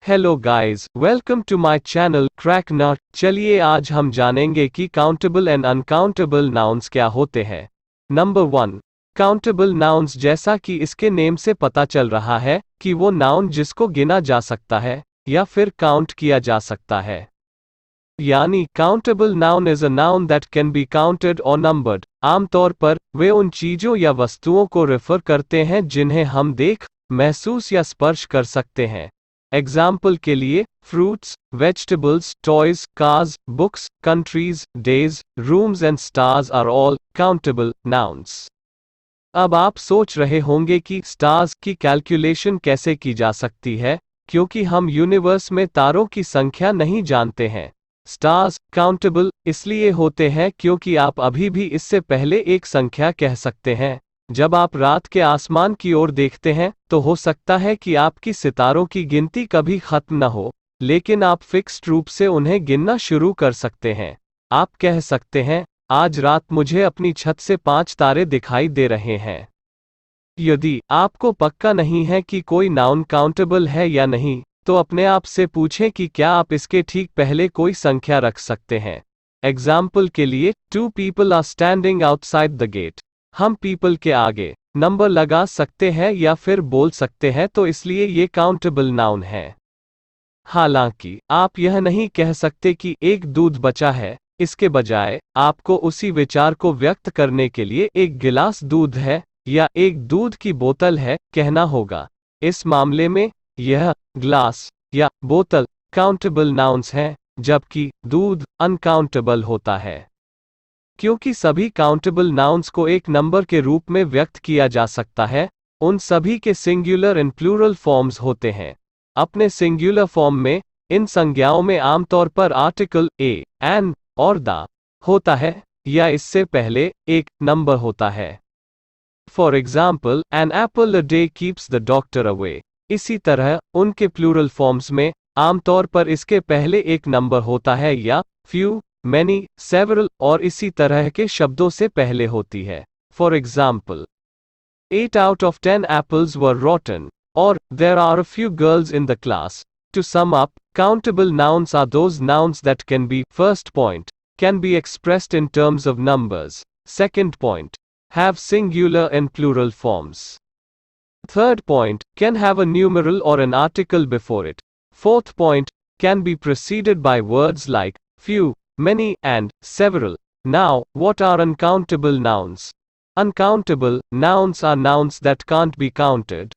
Hello guys, welcome to my channel crack not. चलिए आज हम जानेंगे कि काउंटेबल एंड अनकाउंटेबल नाउन्स क्या होते हैं। Number 1, countable nouns. जैसा कि इसके नेम से पता चल रहा है कि वो नाउन जिसको गिना जा सकता है या फिर काउंट किया जा सकता है। यानी countable noun is a noun that can be counted और नंबर्ड। आमतौर पर वे उन चीजों या वस्तुओं को रेफर करते हैं जिन्हें हम देख, महसूस या स्पर्श कर सकते हैं। एग्जाम्पल के लिए fruits, vegetables, toys, cars, books, countries, days, rooms and stars are all countable nouns. अब आप सोच रहे होंगे कि स्टार्स की कैलकुलेशन कैसे की जा सकती है, क्योंकि हम यूनिवर्स में तारों की संख्या नहीं जानते हैं। स्टार्स काउंटेबल इसलिए होते हैं क्योंकि आप अभी भी इससे पहले एक संख्या कह सकते हैं। जब आप रात के आसमान की ओर देखते हैं तो हो सकता है कि आपकी सितारों की गिनती कभी खत्म न हो, लेकिन आप फिक्स्ड रूप से उन्हें गिनना शुरू कर सकते हैं। आप कह सकते हैं, आज रात मुझे अपनी छत से 5 तारे दिखाई दे रहे हैं। यदि आपको पक्का नहीं है कि कोई नाउन काउंटेबल है या नहीं, तो अपने आप से पूछें कि क्या आप इसके ठीक पहले कोई संख्या रख सकते हैं। एग्जाम्पल के लिए 2 people are standing outside the gate. हम पीपल के आगे नंबर लगा सकते हैं या फिर बोल सकते हैं, तो इसलिए ये काउंटेबल नाउन है। हालांकि आप यह नहीं कह सकते कि एक दूध बचा है, इसके बजाय आपको उसी विचार को व्यक्त करने के लिए एक गिलास दूध है या एक दूध की बोतल है कहना होगा। इस मामले में यह ग्लास या बोतल काउंटेबल नाउन्स हैं, जबकि दूध अनकाउंटेबल होता है। क्योंकि सभी काउंटेबल नाउन्स को एक नंबर के रूप में व्यक्त किया जा सकता है, उन सभी के सिंगुलर एंड प्लूरल फॉर्म्स होते हैं। अपने सिंगुलर फॉर्म में इन संज्ञाओं में आमतौर पर आर्टिकल ए, एन और द होता है या इससे पहले एक नंबर होता है। For example, an apple a day keeps the doctor away. इसी तरह उनके प्लूरल फॉर्म्स में आमतौर पर इसके पहले एक नंबर होता है या फ्यू, मैनी, सेवरल और इसी तरह के शब्दों से पहले होती है। For example, 8 out of 10 apples were rotten, और there are a few girls in the class. To sum up, countable nouns are those nouns that can be, first point, can be expressed in terms of numbers, second point, have singular and plural forms, third point, can have a numeral or an article before it, fourth point, can be preceded by words like few, many, and several. Now, what are uncountable nouns? Uncountable nouns are nouns that can't be counted.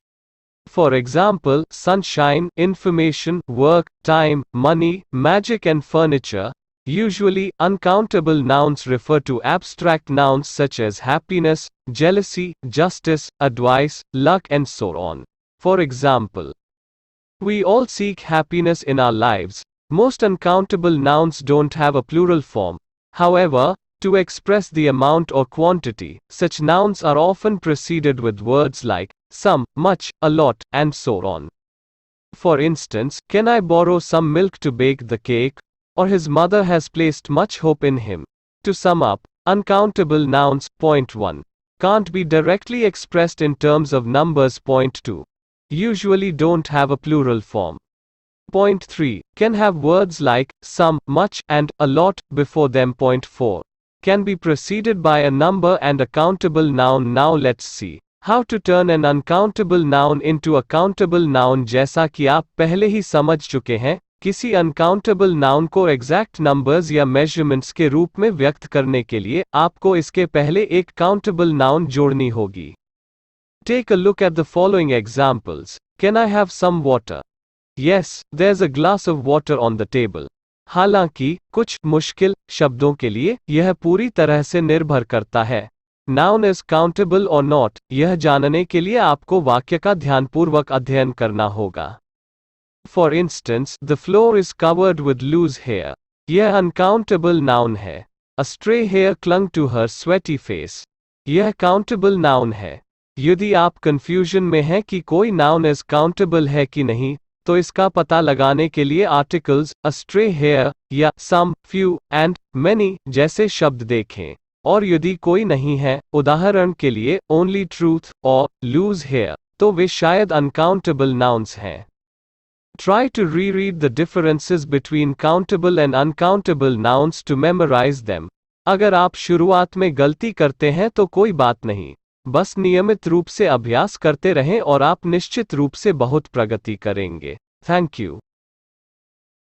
For example, sunshine, information, work, time, money, magic and furniture. Usually, uncountable nouns refer to abstract nouns such as happiness, jealousy, justice, advice, luck and so on. For example, we all seek happiness in our lives. Most uncountable nouns don't have a plural form. However, to express the amount or quantity, such nouns are often preceded with words like some, much, a lot, and so on. For instance, can I borrow some milk to bake the cake? Or his mother has placed much hope in him. To sum up, uncountable nouns, point 1, can't be directly expressed in terms of numbers. Point 2, usually don't have a plural form. Point 3, can have words like some, much, and a lot before them. Point 4, can be preceded by a number and a countable noun. Now let's see how to turn an uncountable noun into a countable noun. जैसा कि आप पहले ही समझ चुके हैं, किसी uncountable noun को exact numbers या मेजरमेंट्स के रूप में व्यक्त करने के लिए आपको इसके पहले एक काउंटेबल नाउन जोड़नी होगी। Take a look at the following examples. Can I have some water? Yes, there's a glass of water on the table. हालांकि कुछ मुश्किल शब्दों के लिए यह पूरी तरह से निर्भर करता है। Noun is countable or not, यह जानने के लिए आपको वाक्य का ध्यानपूर्वक अध्ययन करना होगा। For instance, the floor is covered with loose hair. यह uncountable noun है। A stray hair clung to her sweaty face. यह countable noun है। यदि आप कंफ्यूजन में हैं कि कोई नाउन इज काउंटेबल है कि नहीं, तो इसका पता लगाने के लिए आर्टिकल्स अ स्ट्रे हेयर या सम, फ्यू एंड मेनी जैसे शब्द देखें। और यदि कोई नहीं है, उदाहरण के लिए ओनली ट्रूथ और लूज हेयर, तो वे शायद अनकाउंटेबल नाउन्स हैं। Try to reread the differences between countable and uncountable nouns to memorize them. अगर आप शुरुआत में गलती करते हैं तो कोई बात नहीं, बस नियमित रूप से अभ्यास करते रहें और आप निश्चित रूप से बहुत प्रगति करेंगे। Thank you.